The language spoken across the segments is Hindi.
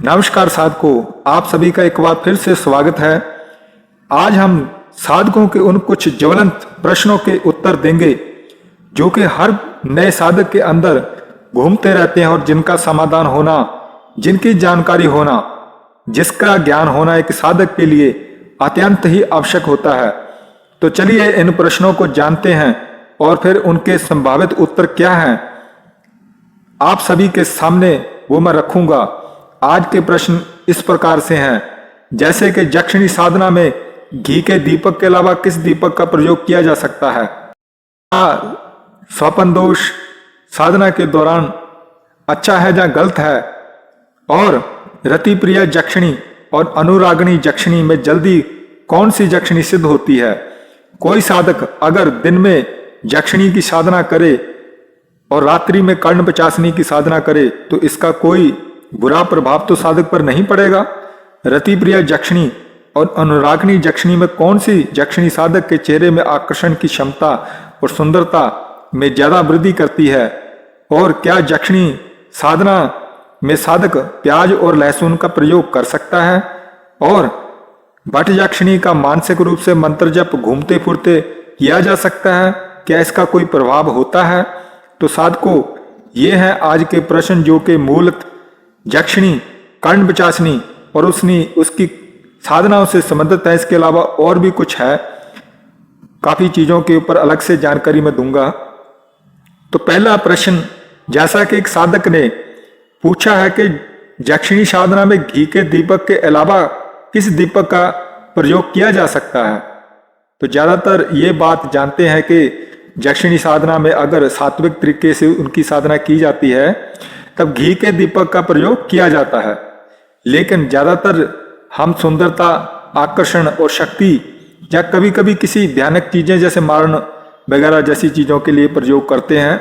नमस्कार साधकों, आप सभी का एक बार फिर से स्वागत है। आज हम साधकों के उन कुछ ज्वलंत प्रश्नों के उत्तर देंगे जो कि हर नए साधक के अंदर घूमते रहते हैं और जिनका समाधान होना, जिनकी जानकारी होना, जिसका ज्ञान होना एक साधक के लिए अत्यंत ही आवश्यक होता है। तो चलिए इन प्रश्नों को जानते हैं और फिर उनके संभावित उत्तर क्या हैं आप सभी के सामने वो मैं रखूंगा। आज के प्रश्न इस प्रकार से हैं, जैसे कि यक्षिणी साधना में घी के दीपक के अलावा किस दीपक का प्रयोग किया जा सकता है? स्वपन दोष साधना के दौरान अच्छा है या गलत है? और रति प्रिय यक्षिणी और अनुरागिणी यक्षिणी में जल्दी कौन सी यक्षिणी सिद्ध होती है? कोई साधक अगर दिन में यक्षिणी की साधना करे और रात्रि में कर्ण पचासनी की साधना करे तो इसका कोई बुरा प्रभाव तो साधक पर नहीं पड़ेगा। रति प्रिय यक्षिणी और अनुरागिणी यक्षिणी में कौन सी यक्षिणी साधक के चेहरे में आकर्षण की क्षमता और सुंदरता में ज्यादा वृद्धि करती है? और क्या यक्षिणी साधना में साधक प्याज और लहसुन का प्रयोग कर सकता है? और भट्ट यक्षिणी का मानसिक रूप से मंत्र जप घूमते फिरते किया जा सकता है? क्या इसका कोई प्रभाव होता है? तो साधकों, ये है आज के प्रश्न जो कि मूलतः यक्षिणी, कर्ण पचासनी और उसकी साधनाओं से संबंधित है। इसके अलावा और भी कुछ है, काफी चीजों के ऊपर अलग से जानकारी मैं दूंगा। तो पहला प्रश्न, जैसा कि एक साधक ने पूछा है कि यक्षिणी साधना में घी के दीपक के अलावा किस दीपक का प्रयोग किया जा सकता है? तो ज्यादातर ये बात जानते हैं कि यक्षिणी साधना में अगर सात्विक तरीके से उनकी साधना की जाती है तब घी के दीपक का प्रयोग किया जाता है, लेकिन ज्यादातर हम सुंदरता, आकर्षण और शक्ति या कभी कभी किसी भयानक चीजें जैसे मारण वगैरह जैसी चीजों के लिए प्रयोग करते हैं,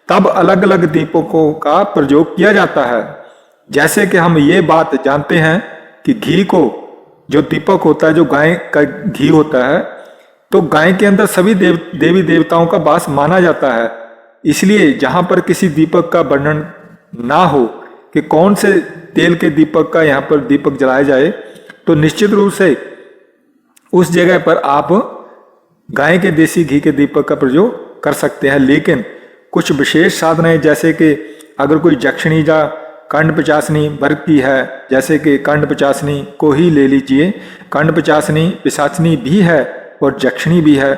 तब अलग अलग दीपकों का प्रयोग किया जाता है। जैसे कि हम ये बात जानते हैं कि घी को, जो दीपक होता है, जो गाय का घी होता है, तो गाय के अंदर सभी देवी देवताओं का वास माना जाता है। इसलिए जहां पर किसी दीपक का वर्णन ना हो कि कौन से तेल के दीपक का यहाँ पर दीपक जलाया जाए, तो निश्चित रूप से उस जगह पर आप गाय के देसी घी के दीपक का प्रयोग कर सकते हैं। लेकिन कुछ विशेष साधनाएं, जैसे कि अगर कोई यक्षिणी या कर्ण पचासनी वर्ग की है, जैसे कि कर्ण पचासनी को ही ले लीजिए, कर्ण पचासनी पिशाचनी भी है और यक्षिणी भी है।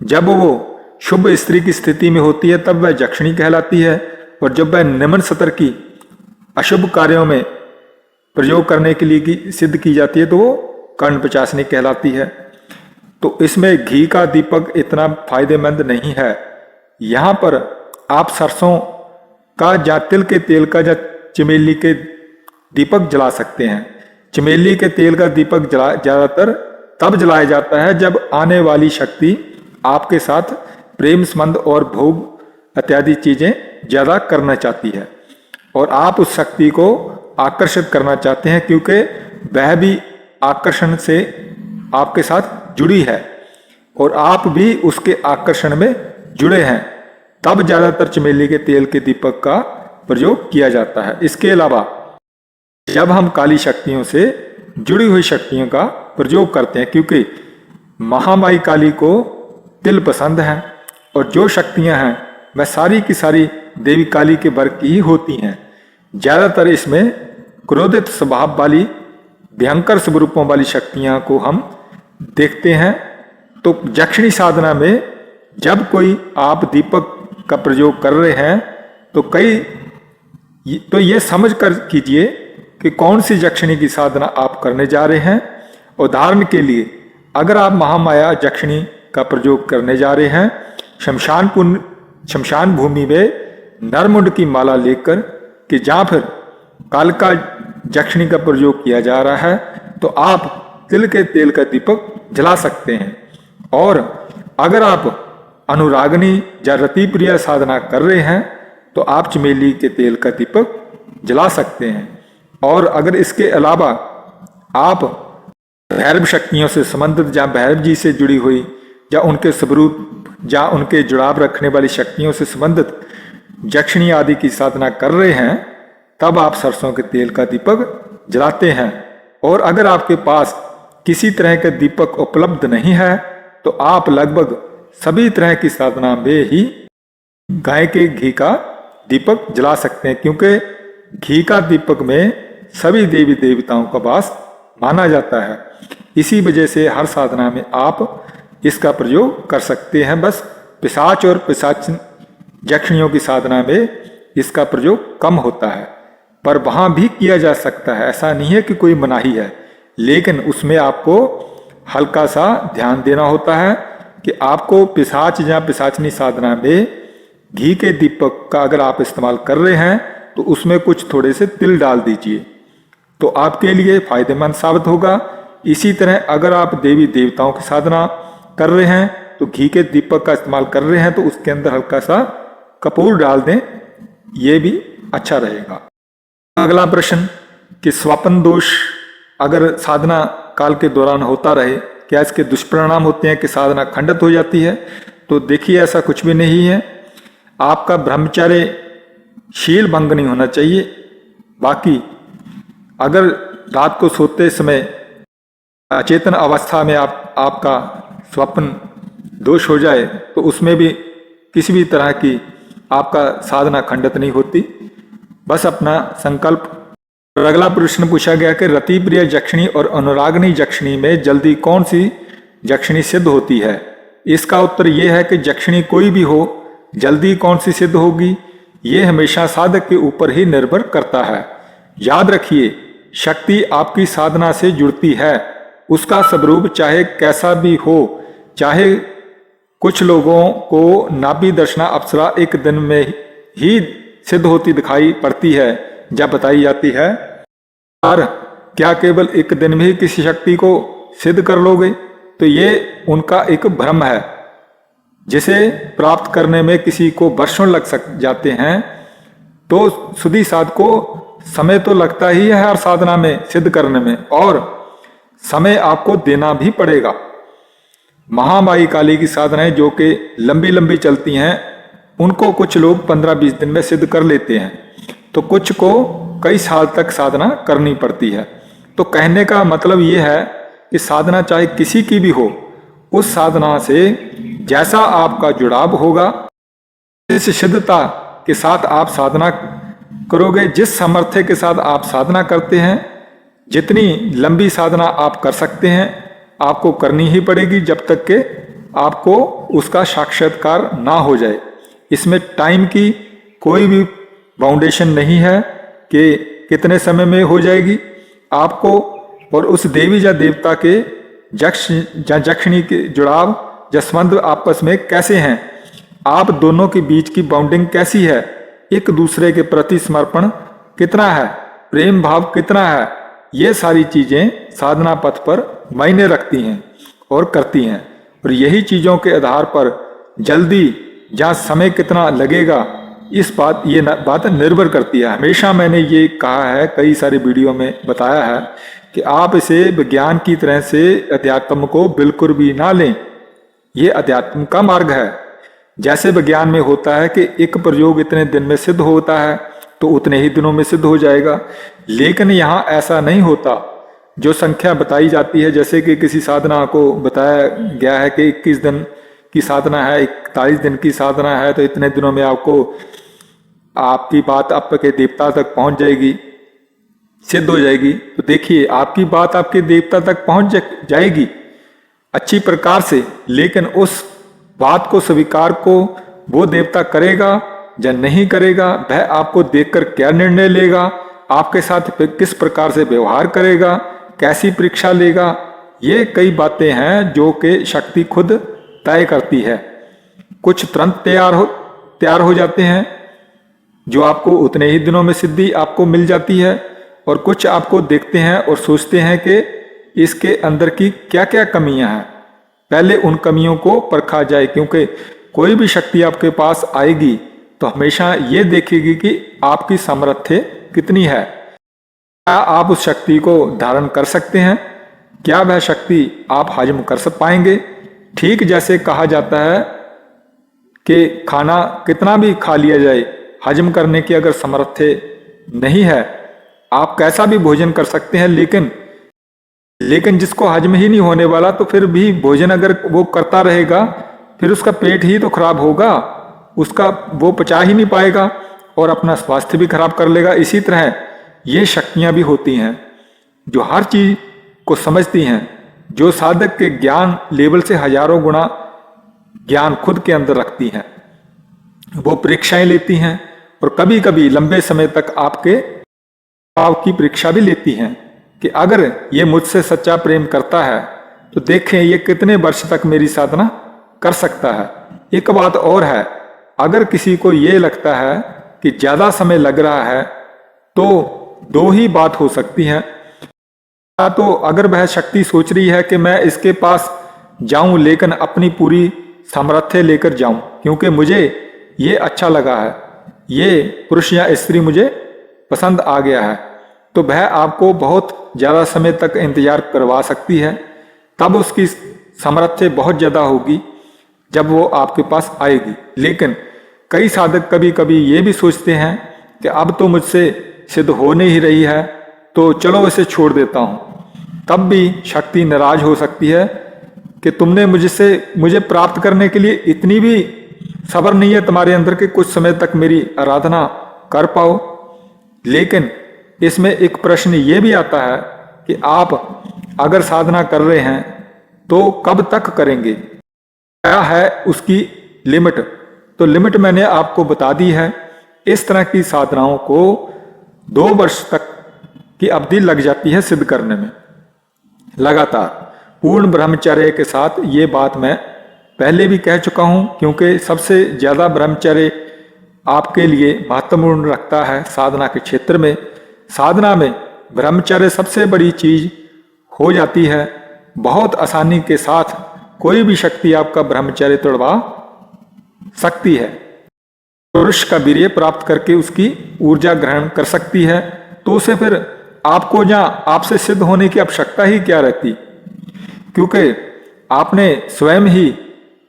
जब वो शुभ स्त्री की स्थिति में होती है तब वह यक्षिणी कहलाती है, और जब वह निम्न स्तर की अशुभ कार्यों में प्रयोग करने के लिए सिद्ध की जाती है तो वो कर्ण पचासनी कहलाती है। तो इसमें घी का दीपक इतना फायदेमंद नहीं है। यहाँ पर आप सरसों का या तिल के तेल का या चमेली के दीपक जला सकते हैं। चमेली के तेल का दीपक ज्यादातर तब जलाया जाता है जब आने वाली शक्ति आपके साथ प्रेम संबंध और भोग इत्यादि चीजें ज्यादा करना चाहती है और आप उस शक्ति को आकर्षित करना चाहते हैं, क्योंकि वह भी आकर्षण से आपके साथ जुड़ी है और आप भी उसके आकर्षण में जुड़े हैं। तब ज्यादातर चमेली के तेल के दीपक का प्रयोग किया जाता है। इसके अलावा जब हम काली शक्तियों से जुड़ी हुई शक्तियों का प्रयोग करते हैं, क्योंकि महामाई काली को तिल पसंद है और जो शक्तियां हैं वह सारी की सारी देवी काली के वर्ग की ही होती हैं। ज्यादातर इसमें क्रोधित स्वभाव वाली, भयंकर स्वरूपों वाली शक्तियां को हम देखते हैं। तो यक्षिणी साधना में जब कोई आप दीपक का प्रयोग कर रहे हैं तो ये समझ कर कीजिए कि कौन सी यक्षिणी की साधना आप करने जा रहे हैं। उदाहरण के लिए, अगर आप महामाया यक्षिणी का प्रयोग करने जा रहे हैं, शमशान भूमि में नरमुंड की माला लेकर कि जहाँ फिर कालका यक्षिणी का प्रयोग किया जा रहा है, तो आप तिल के तेल का दीपक जला सकते हैं। और अगर आप अनुरागिणी या रति प्रिय साधना कर रहे हैं तो आप चमेली के तेल का दीपक जला सकते हैं। और अगर इसके अलावा आप भैरव शक्तियों से संबंधित या भैरव जी से जुड़ी हुई या उनके स्वरूप या उनके जुड़ाव रखने वाली शक्तियों से संबंधित यक्षिणी आदि की साधना कर रहे हैं, तब आप सरसों के तेल का दीपक जलाते हैं। और अगर आपके पास किसी तरह का दीपक उपलब्ध नहीं है तो आप लगभग सभी तरह की साधना में ही गाय के घी का दीपक जला सकते हैं, क्योंकि घी का दीपक में सभी देवी देवताओं का वास माना जाता है। इसी वजह से हर साधना में आप इसका प्रयोग कर सकते हैं। बस पिशाच और पिशाच यक्षिणियों की साधना में इसका प्रयोग कम होता है, पर वहां भी किया जा सकता है, ऐसा नहीं है कि कोई मनाही है। लेकिन उसमें आपको हल्का सा ध्यान देना होता है कि आपको पिशाच या पिशाचनी साधना में घी के दीपक का अगर आप इस्तेमाल कर रहे हैं तो उसमें कुछ थोड़े से तिल डाल दीजिए, तो आपके लिए फायदेमंद साबित होगा। इसी तरह अगर आप देवी देवताओं की साधना कर रहे हैं तो घी के दीपक का इस्तेमाल कर रहे हैं तो उसके अंदर हल्का सा कपूर डाल दें, ये भी अच्छा रहेगा। अगला प्रश्न कि स्वप्न दोष अगर साधना काल के दौरान होता रहे, क्या इसके दुष्परिणाम होते हैं कि साधना खंडित हो जाती है? तो देखिए, ऐसा कुछ भी नहीं है। आपका ब्रह्मचर्य शील भंग नहीं होना चाहिए। बाकी अगर रात को सोते समय अचेतन अवस्था में आपका स्वप्न दोष हो जाए तो उसमें भी किसी भी तरह की आपका साधना खंडित नहीं होती। बस अपना संकल्प। अगला प्रश्न पूछा गया कि रति प्रिय यक्षिणी और अनुरागनी यक्षिणी में जल्दी कौन सी यक्षिणी सिद्ध होती है? इसका उत्तर यह है कि यक्षिणी कोई भी हो, जल्दी कौन सी सिद्ध होगी ये हमेशा साधक के ऊपर ही निर्भर करता है। याद रखिए, शक्ति आपकी साधना से जुड़ती है, उसका स्वरूप चाहे कैसा भी हो। चाहे कुछ लोगों को नाभि दर्शना अप्सरा एक दिन में ही सिद्ध होती दिखाई पड़ती है जब बताई जाती है, और क्या केवल एक दिन में ही किसी शक्ति को सिद्ध कर लोगे? तो ये उनका एक भ्रम है, जिसे प्राप्त करने में किसी को वर्षों लग जाते हैं। तो सुधी साध को समय तो लगता ही है हर साधना में सिद्ध करने में, और समय आपको देना भी पड़ेगा। महामाई काली की साधनाएं जो कि लंबी लंबी चलती हैं, उनको कुछ लोग 15-20 दिन में सिद्ध कर लेते हैं, तो कुछ को कई साल तक साधना करनी पड़ती है। तो कहने का मतलब ये है कि साधना चाहे किसी की भी हो, उस साधना से जैसा आपका जुड़ाव होगा, जिस सिद्धता के साथ आप साधना करोगे, जिस सामर्थ्य के साथ आप साधना करते हैं, जितनी लंबी साधना आप कर सकते हैं, आपको करनी ही पड़ेगी जब तक कि आपको उसका साक्षात्कार ना हो जाए। इसमें टाइम की कोई भी बाउंडेशन नहीं है कि कितने समय में हो जाएगी। आपको और उस देवी या देवता के यक्ष या यक्षिणी के जुड़ाव या संबंध आपस में कैसे हैं, आप दोनों के बीच की बाउंडिंग कैसी है, एक दूसरे के प्रति समर्पण कितना है, प्रेम भाव कितना है, ये सारी चीजें साधना पथ पर मायने रखती हैं और करती हैं। और यही चीजों के आधार पर जल्दी या समय कितना लगेगा, इस बात निर्भर करती है। हमेशा मैंने ये कहा है, कई सारे वीडियो में बताया है कि आप इसे विज्ञान की तरह से अध्यात्म को बिल्कुल भी ना लें। ये अध्यात्म का मार्ग है। जैसे विज्ञान में होता है कि एक प्रयोग इतने दिन में सिद्ध होता है तो उतने ही दिनों में सिद्ध हो जाएगा, लेकिन यहाँ ऐसा नहीं होता। जो संख्या बताई जाती है, जैसे कि किसी साधना को बताया गया है कि 21 दिन की साधना है, 41 दिन की साधना है, तो इतने दिनों में आपकी बात आपके देवता तक पहुंच जाएगी, सिद्ध हो जाएगी। तो देखिए, आपकी बात आपके देवता तक पहुंच जाएगी अच्छी प्रकार से, लेकिन उस बात को स्वीकार को वो देवता करेगा या नहीं करेगा, वह आपको देखकर क्या निर्णय लेगा, आपके साथ किस प्रकार से व्यवहार करेगा, कैसी परीक्षा लेगा, ये कई बातें हैं जो कि शक्ति खुद तय करती है। कुछ तुरंत तैयार हो जाते हैं, जो आपको उतने ही दिनों में सिद्धि आपको मिल जाती है, और कुछ आपको देखते हैं और सोचते हैं कि इसके अंदर की क्या क्या कमियां हैं, पहले उन कमियों को परखा जाए। क्योंकि कोई भी शक्ति आपके पास आएगी तो हमेशा ये देखेगी कि आपकी सामर्थ्य कितनी है, क्या आप उस शक्ति को धारण कर सकते हैं, क्या वह शक्ति आप हजम कर पाएंगे। ठीक जैसे कहा जाता है कि खाना कितना भी खा लिया जाए, हजम करने की अगर सामर्थ्य नहीं है आप कैसा भी भोजन कर सकते हैं, लेकिन जिसको हजम ही नहीं होने वाला, तो फिर भी भोजन अगर वो करता रहेगा फिर उसका पेट ही तो खराब होगा, उसका वो पचा ही नहीं पाएगा और अपना स्वास्थ्य भी खराब कर लेगा। इसी तरह ये शक्तियां भी होती हैं जो हर चीज को समझती हैं, जो साधक के ज्ञान लेवल से हजारों गुना ज्ञान खुद के अंदर रखती हैं। वो परीक्षाएं लेती हैं और कभी कभी लंबे समय तक आपके भाव की परीक्षा भी लेती हैं कि अगर ये मुझसे सच्चा प्रेम करता है तो देखें ये कितने वर्ष तक मेरी साधना कर सकता है। एक बात और है, अगर किसी को ये लगता है कि ज्यादा समय लग रहा है तो दो ही बात हो सकती है। या तो अगर वह शक्ति सोच रही है कि मैं इसके पास जाऊं लेकिन अपनी पूरी सामर्थ्य लेकर जाऊं क्योंकि मुझे ये अच्छा लगा है, ये पुरुष या स्त्री मुझे पसंद आ गया है, तो वह आपको बहुत ज़्यादा समय तक इंतजार करवा सकती है। तब उसकी सामर्थ्य बहुत ज़्यादा होगी जब वो आपके पास आएगी। लेकिन कई साधक कभी कभी ये भी सोचते हैं कि अब तो मुझसे सिद्ध हो नहीं रही है तो चलो इसे छोड़ देता हूँ। तब भी शक्ति नाराज हो सकती है कि तुमने मुझे प्राप्त करने के लिए इतनी भी सब्र नहीं है तुम्हारे अंदर के कुछ समय तक मेरी आराधना कर पाओ। लेकिन इसमें एक प्रश्न ये भी आता है कि आप अगर साधना कर रहे हैं तो कब तक करेंगे, क्या है उसकी लिमिट। तो लिमिट मैंने आपको बता दी है। इस तरह की साधनाओं को 2 वर्ष तक की अवधि लग जाती है सिद्ध करने में, लगातार पूर्ण ब्रह्मचर्य के साथ। ये बात मैं पहले भी कह चुका हूं क्योंकि सबसे ज्यादा ब्रह्मचर्य आपके लिए महत्वपूर्ण रखता है साधना के क्षेत्र में। साधना में ब्रह्मचर्य सबसे बड़ी चीज हो जाती है। बहुत आसानी के साथ कोई भी शक्ति आपका ब्रह्मचर्य तोड़वा सकती है। पुरुष का वीर्य प्राप्त करके उसकी ऊर्जा ग्रहण कर सकती है, तो उसे फिर आपको जहाँ आपसे सिद्ध होने की आवश्यकता ही क्या रहती, क्योंकि आपने स्वयं ही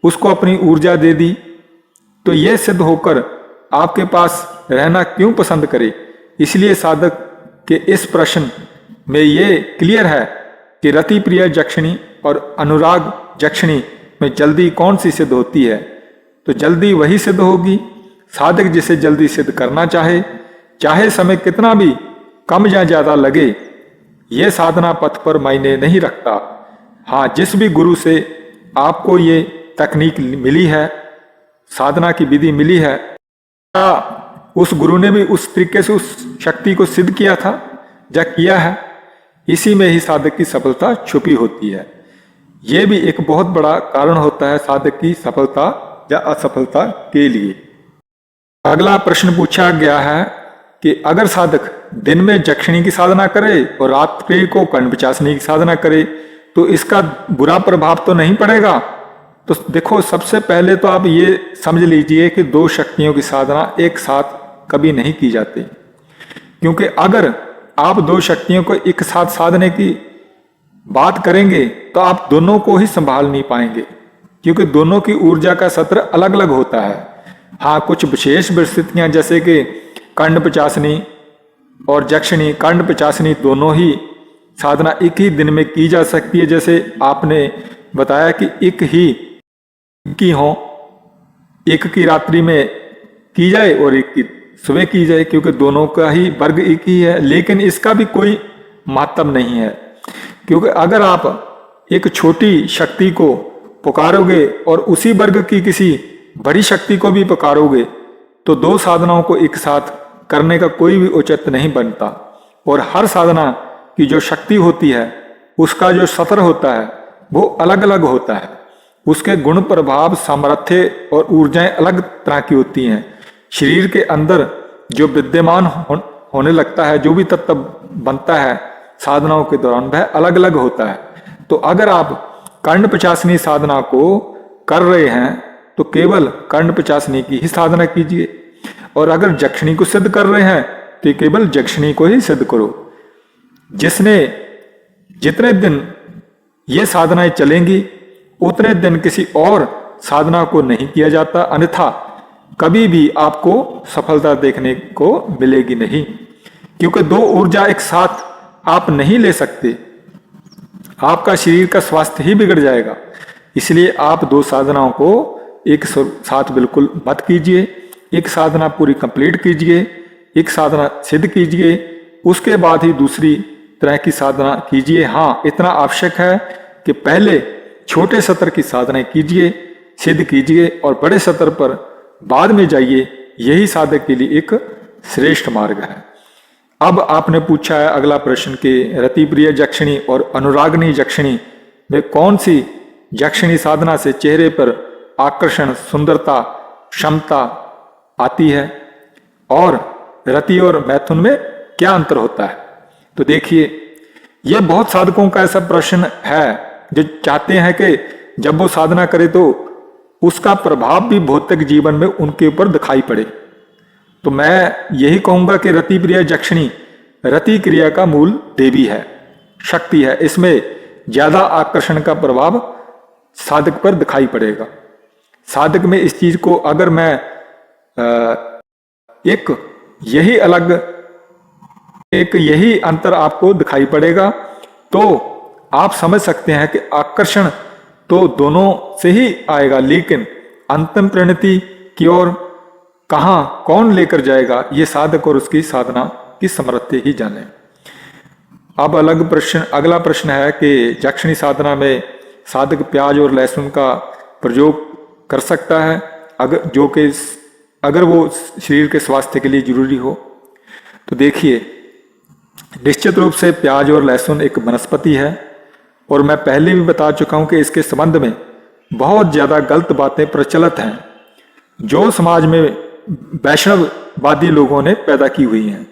उसको अपनी ऊर्जा दे दी। तो यह सिद्ध होकर आपके पास रहना क्यों पसंद करे। इसलिए साधक के इस प्रश्न में ये क्लियर है कि रति प्रिय जक्षिणी और अनुराग जक्षिणी में जल्दी कौन सी सिद्ध होती है। तो जल्दी वही सिद्ध होगी साधक जिसे जल्दी सिद्ध करना चाहे समय कितना भी कम या ज्यादा लगे, ये साधना पथ पर मायने नहीं रखता। हाँ, जिस भी गुरु से आपको ये तकनीक मिली है, साधना की विधि मिली है, उस गुरु ने भी उस तरीके से उस शक्ति को सिद्ध किया था या किया है, इसी में ही साधक की सफलता छुपी होती है। यह भी एक बहुत बड़ा कारण होता है साधक की सफलता या असफलता के लिए। अगला प्रश्न पूछा गया है कि अगर साधक दिन में जक्षिणी की साधना करे और रात्रि को कर्णपिशाचिनी की साधना करे तो इसका बुरा प्रभाव तो नहीं पड़ेगा। तो देखो, सबसे पहले तो आप ये समझ लीजिए कि 2 शक्तियों की साधना एक साथ कभी नहीं की जाती, क्योंकि अगर आप 2 शक्तियों को एक साथ साधने की बात करेंगे तो आप दोनों को ही संभाल नहीं पाएंगे, क्योंकि दोनों की ऊर्जा का सत्र अलग अलग होता है। हाँ, कुछ विशेष परिस्थितियां जैसे कि कर्णपिशाचिनी और जक्षिणी, कर्णपिशाचिनी दोनों ही साधना एक ही दिन में की जा सकती है। जैसे आपने बताया कि एक की रात्रि में की जाए और एक की सुबह की जाए, क्योंकि दोनों का ही वर्ग एक ही है। लेकिन इसका भी कोई महत्व नहीं है, क्योंकि अगर आप एक छोटी शक्ति को पुकारोगे और उसी वर्ग की किसी बड़ी शक्ति को भी पुकारोगे तो 2 साधनाओं को एक साथ करने का कोई भी औचित्य नहीं बनता। और हर साधना की जो शक्ति होती है उसका जो सत्र होता है वो अलग अलग होता है। उसके गुण, प्रभाव, सामर्थ्य और ऊर्जाएं अलग तरह की होती हैं। शरीर के अंदर जो विद्यमान होने लगता है, जो भी तत्व बनता है साधनाओं के दौरान, वह अलग अलग होता है। तो अगर आप कर्णपिशाचिनी साधना को कर रहे हैं तो केवल कर्णपिशाचिनी की ही साधना कीजिए, और अगर जक्षिणी को सिद्ध कर रहे हैं तो केवल जक्षिणी को ही सिद्ध करो। जितने दिन ये साधनाएं चलेंगी उतने दिन किसी और साधना को नहीं किया जाता, अन्यथा कभी भी आपको सफलता देखने को मिलेगी नहीं। क्योंकि दो ऊर्जा एक साथ आप नहीं ले सकते, आपका शरीर का स्वास्थ्य ही बिगड़ जाएगा। इसलिए आप दो साधनाओं को एक साथ बिल्कुल मत कीजिए। एक साधना पूरी कंप्लीट कीजिए, एक साधना सिद्ध कीजिए, उसके बाद ही दूसरी तरह की साधना कीजिए। हाँ, इतना आवश्यक है कि पहले छोटे स्तर की साधनाएं कीजिए, सिद्ध कीजिए और बड़े स्तर पर बाद में जाइए। यही साधक के लिए एक श्रेष्ठ मार्ग है। अब आपने पूछा है अगला प्रश्न कि रतिप्रिय जक्षिणी और अनुरागनी जक्षिणी में कौन सी जक्षिणी साधना से चेहरे पर आकर्षण, सुंदरता, क्षमता आती है और रति और मैथुन में क्या अंतर होता है। तो देखिए, यह बहुत साधकों का ऐसा प्रश्न है जो चाहते हैं कि जब वो साधना करे तो उसका प्रभाव भी भौतिक जीवन में उनके ऊपर दिखाई पड़े। तो मैं यही कहूंगा कि रति प्रिय जक्षिणी रति क्रिया का मूल देवी है, शक्ति है। इसमें ज्यादा आकर्षण का प्रभाव साधक पर दिखाई पड़ेगा। साधक में इस चीज को अगर मैं यही अंतर आपको दिखाई पड़ेगा तो आप समझ सकते हैं कि आकर्षण तो दोनों से ही आएगा, लेकिन अंतिम परिणति की ओर कहां कौन लेकर जाएगा ये साधक और उसकी साधना की समर्थ्य ही जाने। अब अगला प्रश्न है कि जक्षिणी साधना में साधक प्याज और लहसुन का प्रयोग कर सकता है अगर वो शरीर के स्वास्थ्य के लिए जरूरी हो। तो देखिए, निश्चित रूप से प्याज और लहसुन एक वनस्पति है और मैं पहले भी बता चुका हूं कि इसके संबंध में बहुत ज्यादा गलत बातें प्रचलित हैं जो समाज में वैष्णववादी लोगों ने पैदा की हुई हैं।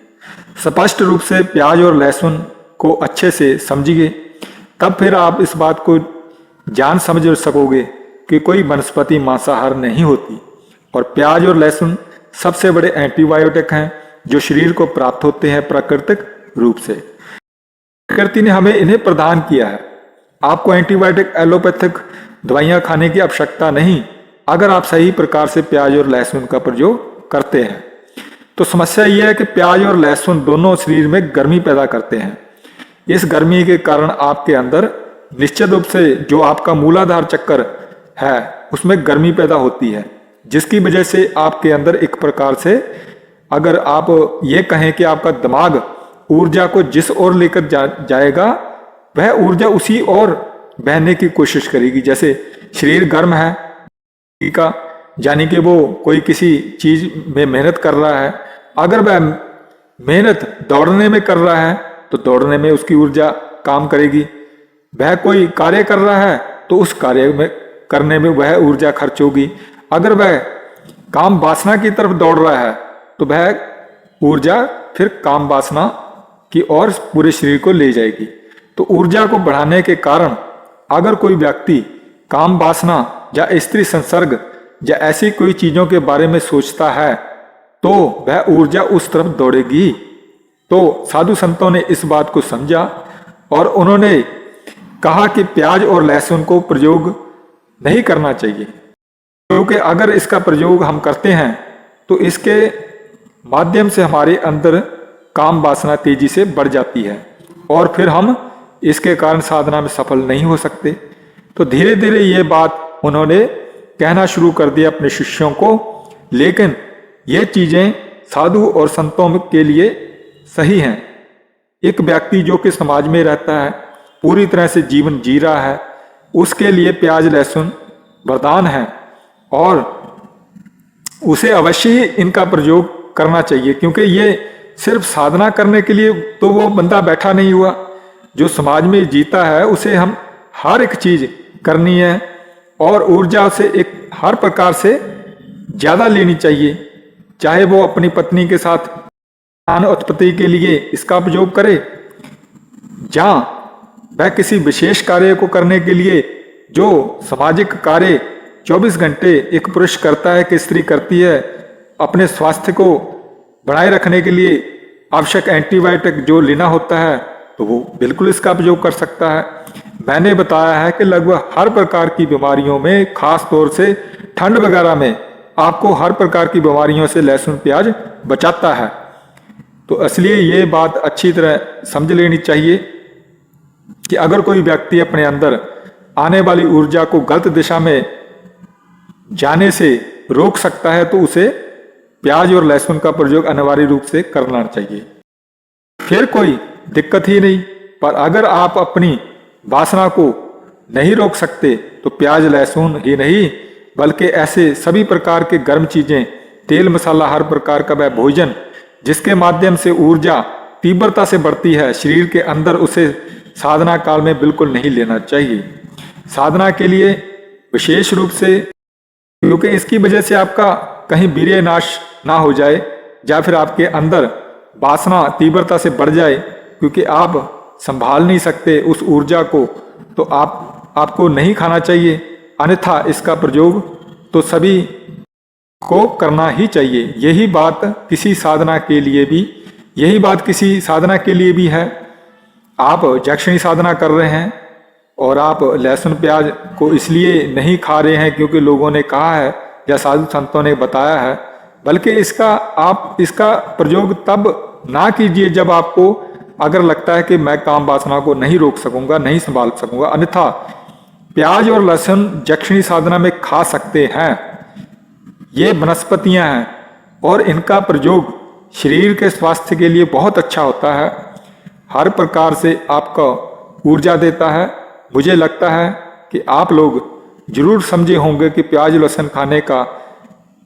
स्पष्ट रूप से प्याज और लहसुन को अच्छे से समझिए, तब फिर आप इस बात को जान समझ सकोगे कि कोई वनस्पति मांसाहार नहीं होती और प्याज और लहसुन सबसे बड़े एंटीबायोटिक हैं जो शरीर को प्राप्त होते हैं प्राकृतिक रूप से। प्रकृति ने हमें इन्हें प्रदान किया है। आपको एंटीबायोटिक एलोपैथिक दवाइयां खाने की आवश्यकता नहीं अगर आप सही प्रकार से प्याज और लहसुन का प्रयोग करते हैं। तो समस्या यह है कि प्याज और लहसुन दोनों शरीर में गर्मी पैदा करते हैं। इस गर्मी के कारण आपके अंदर निश्चित रूप से जो आपका मूलाधार चक्कर है उसमें गर्मी पैदा होती है, जिसकी वजह से आपके अंदर एक प्रकार से अगर आप ये कहें कि आपका दिमाग ऊर्जा को जिस ओर लेकर जाएगा वह ऊर्जा उसी ओर बहने की कोशिश करेगी। जैसे शरीर गर्म है का यानी कि वो कोई किसी चीज में मेहनत कर रहा है, अगर वह मेहनत दौड़ने में कर रहा है तो दौड़ने में उसकी ऊर्जा काम करेगी। वह कोई कार्य कर रहा है तो उस कार्य में करने में वह ऊर्जा खर्च होगी। अगर वह काम वासना की तरफ दौड़ रहा है तो वह ऊर्जा फिर काम वासना की ओर पूरे शरीर को ले जाएगी। तो ऊर्जा को बढ़ाने के कारण अगर कोई व्यक्ति काम वासना या स्त्री संसर्ग या ऐसी कोई चीजों के बारे में सोचता है तो वह ऊर्जा उस तरफ दौड़ेगी। तो साधु संतों ने इस बात को समझा और उन्होंने कहा कि प्याज और लहसुन को प्रयोग नहीं करना चाहिए, क्योंकि अगर इसका प्रयोग हम करते हैं तो इसके माध्यम से हमारे अंदर काम वासना तेजी से बढ़ जाती है और फिर हम इसके कारण साधना में सफल नहीं हो सकते। तो धीरे धीरे ये बात उन्होंने कहना शुरू कर दिया अपने शिष्यों को, लेकिन ये चीजें साधु और संतों के लिए सही हैं। एक व्यक्ति जो कि समाज में रहता है, पूरी तरह से जीवन जी रहा है, उसके लिए प्याज लहसुन वरदान है और उसे अवश्य ही इनका प्रयोग करना चाहिए, क्योंकि ये सिर्फ साधना करने के लिए तो वो बंदा बैठा नहीं हुआ। जो समाज में जीता है उसे हम हर एक चीज करनी है और ऊर्जा से एक हर प्रकार से ज्यादा लेनी चाहिए, चाहे वो अपनी पत्नी के साथ संतान उत्पत्ति के लिए इसका उपयोग करे, जहां वह किसी विशेष कार्य को करने के लिए जो सामाजिक कार्य 24 घंटे एक पुरुष करता है कि स्त्री करती है, अपने स्वास्थ्य को बनाए रखने के लिए आवश्यक एंटीबायोटिक जो लेना होता है तो वो बिल्कुल इसका उपयोग कर सकता है। मैंने बताया है कि लगभग हर प्रकार की बीमारियों में, खास तौर से ठंड वगैरह में, आपको हर प्रकार की बीमारियों से लहसुन प्याज बचाता है। तो इसलिए ये बात अच्छी तरह समझ लेनी चाहिए कि अगर कोई व्यक्ति अपने अंदर आने वाली ऊर्जा को गलत दिशा में जाने से रोक सकता है तो उसे प्याज और लहसुन का प्रयोग अनिवार्य रूप से करना चाहिए, फिर कोई दिक्कत ही नहीं। पर अगर आप अपनी वासना को नहीं रोक सकते तो प्याज लहसुन ही नहीं बल्कि ऐसे सभी प्रकार के गर्म चीजें, तेल मसाला, हर प्रकार का वह भोजन जिसके माध्यम से ऊर्जा तीव्रता से बढ़ती है शरीर के अंदर, उसे साधना काल में बिल्कुल नहीं लेना चाहिए। साधना के लिए विशेष रूप से, क्योंकि इसकी वजह से आपका कहीं वीर्य नाश ना हो जाए या फिर आपके अंदर वासना तीव्रता से बढ़ जाए, क्योंकि आप संभाल नहीं सकते उस ऊर्जा को, तो आपको नहीं खाना चाहिए। अन्यथा इसका प्रयोग तो सभी को करना ही चाहिए। यही बात किसी साधना के लिए भी है। आप जक्षणी साधना कर रहे हैं और आप लहसुन प्याज को इसलिए नहीं खा रहे हैं क्योंकि लोगों ने कहा है या साधु संतों ने बताया है, बल्कि आप इसका प्रयोग तब ना कीजिए जब आपको अगर लगता है कि मैं काम वासना को नहीं रोक सकूंगा, नहीं संभाल सकूंगा। अन्यथा प्याज और लहसुन जक्षणी साधना में खा सकते हैं। ये वनस्पतियां हैं और इनका प्रयोग शरीर के स्वास्थ्य के लिए बहुत अच्छा होता है, हर प्रकार से आपको ऊर्जा देता है। मुझे लगता है कि आप लोग जरूर समझे होंगे कि प्याज लहसुन खाने का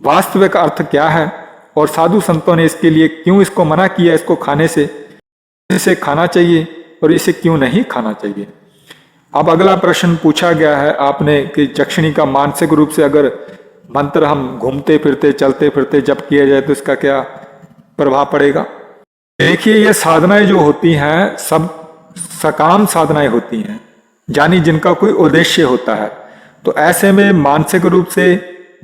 वास्तविक अर्थ क्या है और साधु संतों ने इसके लिए क्यों इसको मना किया, इसको खाने से, इसे खाना चाहिए और इसे क्यों नहीं खाना चाहिए। अब अगला प्रश्न पूछा गया है आपने कि जक्षणी का मानसिक रूप से अगर मंत्र हम घूमते फिरते चलते फिरते जप किया जाए तो इसका क्या प्रभाव पड़ेगा। देखिए, ये साधनाएं जो होती हैं सब सकाम साधनाएं होती हैं, यानी जिनका कोई उद्देश्य होता है। तो ऐसे में मानसिक रूप से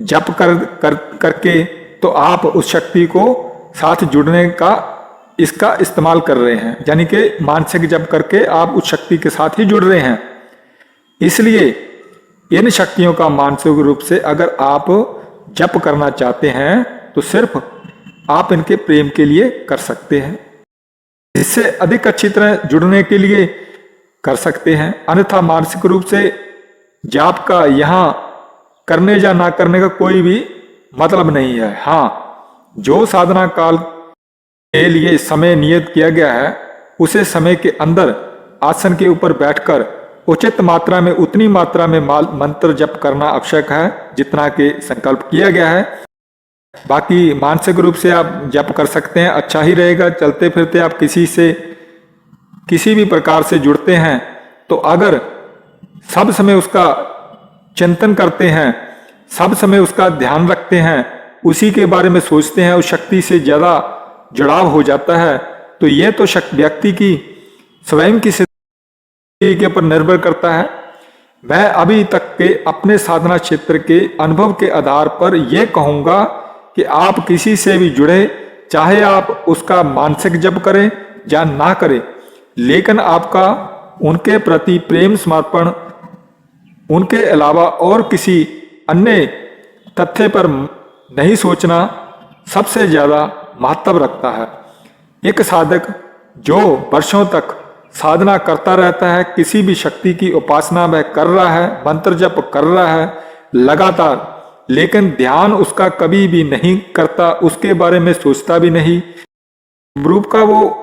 जप करके तो आप उस शक्ति को साथ जुड़ने का इसका इस्तेमाल कर रहे हैं, यानी कि मानसिक जप करके आप उस शक्ति के साथ ही जुड़ रहे हैं। इसलिए इन शक्तियों का मानसिक रूप से अगर आप जप करना चाहते हैं तो सिर्फ आप इनके प्रेम के लिए कर सकते हैं, इससे अधिक अच्छी तरह जुड़ने के लिए कर सकते हैं। अन्यथा मानसिक रूप से जाप का यहाँ करने या ना करने का कोई भी मतलब नहीं है। हाँ, जो साधना काल के लिए समय नियत किया गया है उसे समय के अंदर आसन के ऊपर बैठकर उचित मात्रा में, उतनी मात्रा में मंत्र जप करना आवश्यक है जितना के संकल्प किया गया है। बाकी मानसिक रूप से आप जप कर सकते हैं, अच्छा ही रहेगा। चलते फिरते आप किसी भी प्रकार से जुड़ते हैं तो अगर सब समय उसका चिंतन करते हैं, सब समय उसका ध्यान रखते हैं, उसी के बारे में सोचते हैं, उस शक्ति से ज्यादा जुड़ाव हो जाता है, तो यह तो व्यक्ति की स्वयं की स्थिति के ऊपर निर्भर करता है। मैं अभी तक के अपने साधना क्षेत्र के अनुभव के आधार पर यह कहूंगा कि आप किसी से भी जुड़े, चाहे आप उसका मानसिक जप करें या ना करें, लेकिन आपका उनके प्रति प्रेम समर्पण उनके अलावा और किसी अन्य तथ्य पर नहीं सोचना सबसे ज्यादा महत्व रखता है। एक साधक जो वर्षों तक साधना करता रहता है, किसी भी शक्ति की उपासना वह कर रहा है, मंत्र जप कर रहा है लगातार, लेकिन ध्यान उसका कभी भी नहीं करता, उसके बारे में सोचता भी नहीं, रूप का वो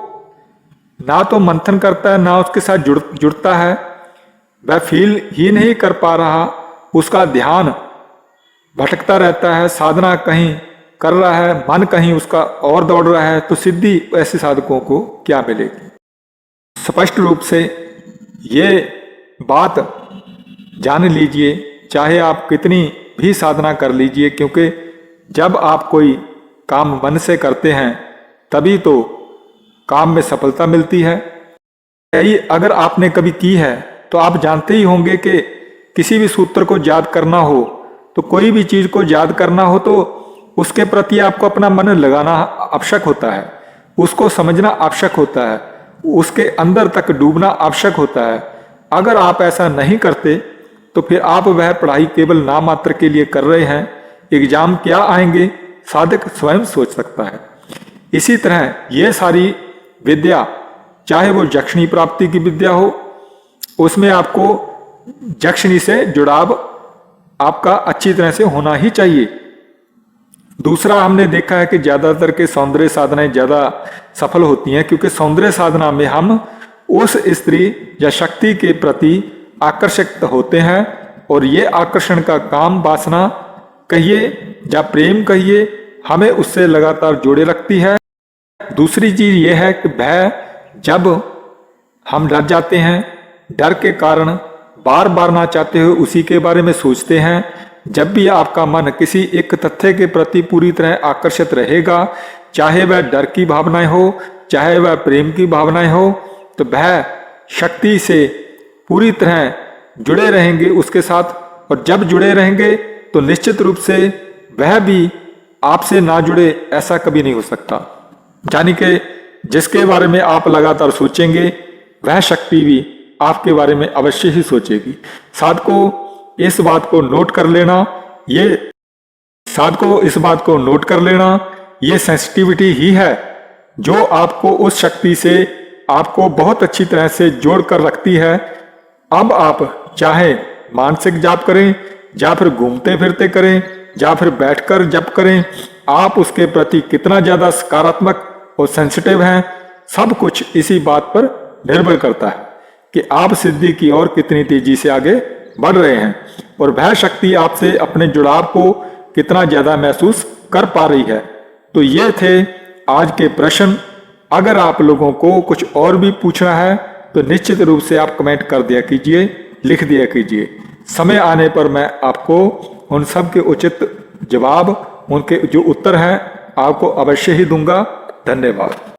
ना तो मंथन करता है ना उसके साथ जुड़ता है, वह फील ही नहीं कर पा रहा, उसका ध्यान भटकता रहता है, साधना कहीं कर रहा है, मन कहीं उसका और दौड़ रहा है, तो सिद्धि ऐसे साधकों को क्या मिलेगी। स्पष्ट रूप से ये बात जान लीजिए, चाहे आप कितनी भी साधना कर लीजिए, क्योंकि जब आप कोई काम मन से करते हैं तभी तो काम में सफलता मिलती है। अगर आपने कभी की है तो आप जानते ही होंगे कि किसी भी सूत्र को याद करना हो, तो कोई भी चीज को याद करना हो तो उसके प्रति आपको अपना मन लगाना आवश्यक होता है, उसको समझना आवश्यक होता है, उसके अंदर तक डूबना आवश्यक होता है। अगर आप ऐसा नहीं करते तो फिर आप वह पढ़ाई केवल नाम मात्र के लिए कर रहे हैं। एग्जाम क्या आएंगे साधक स्वयं सोच सकता है। इसी तरह ये सारी विद्या, चाहे वो यक्षिणी प्राप्ति की विद्या हो, उसमें आपको यक्षिणी से जुड़ाव आपका अच्छी तरह से होना ही चाहिए। दूसरा, हमने देखा है कि ज्यादातर के सौंदर्य साधनाएं ज्यादा सफल होती हैं, क्योंकि सौंदर्य साधना में हम उस स्त्री या शक्ति के प्रति आकर्षित होते हैं, और ये आकर्षण का काम, वासना कहिए या प्रेम कहिए, हमें उससे लगातार जोड़े रखती है। दूसरी चीज ये है कि भय, जब हम डर जाते हैं, डर के कारण बार बार ना चाहते हुए उसी के बारे में सोचते हैं। जब भी आपका मन किसी एक तथ्य के प्रति पूरी तरह आकर्षित रहेगा, चाहे वह डर की भावनाएं हो, चाहे वह प्रेम की भावनाएं हो, तो वह शक्ति से पूरी तरह जुड़े रहेंगे उसके साथ। और जब जुड़े रहेंगे तो निश्चित रूप से वह भी आपसे ना जुड़े, ऐसा कभी नहीं हो सकता। यानी कि जिसके बारे में आप लगातार सोचेंगे, वह शक्ति भी आपके बारे में अवश्य ही सोचेगी। साधकों, इस बात को नोट कर लेना, ये सेंसिटिविटी ही है जो आपको उस शक्ति से आपको बहुत अच्छी तरह से जोड़ कर रखती है। अब आप चाहे मानसिक जाप करें, या फिर घूमते फिरते करें, या फिर बैठकर जप करें, आप उसके प्रति कितना ज्यादा सकारात्मक और सेंसिटिव हैं, सब कुछ इसी बात पर निर्भर करता है कि आप सिद्धि की ओर कितनी तेजी से आगे बढ़ रहे हैं, और वह शक्ति आपसे अपने जुड़ाव को कितना ज्यादा महसूस कर पा रही है। तो ये थे आज के प्रश्न। अगर आप लोगों को कुछ और भी पूछना है तो निश्चित रूप से आप कमेंट कर दिया कीजिए, लिख दिया कीजिए। समय आने पर मैं आपको उन सब के उचित जवाब, उनके जो उत्तर हैं, आपको अवश्य ही दूंगा। धन्यवाद।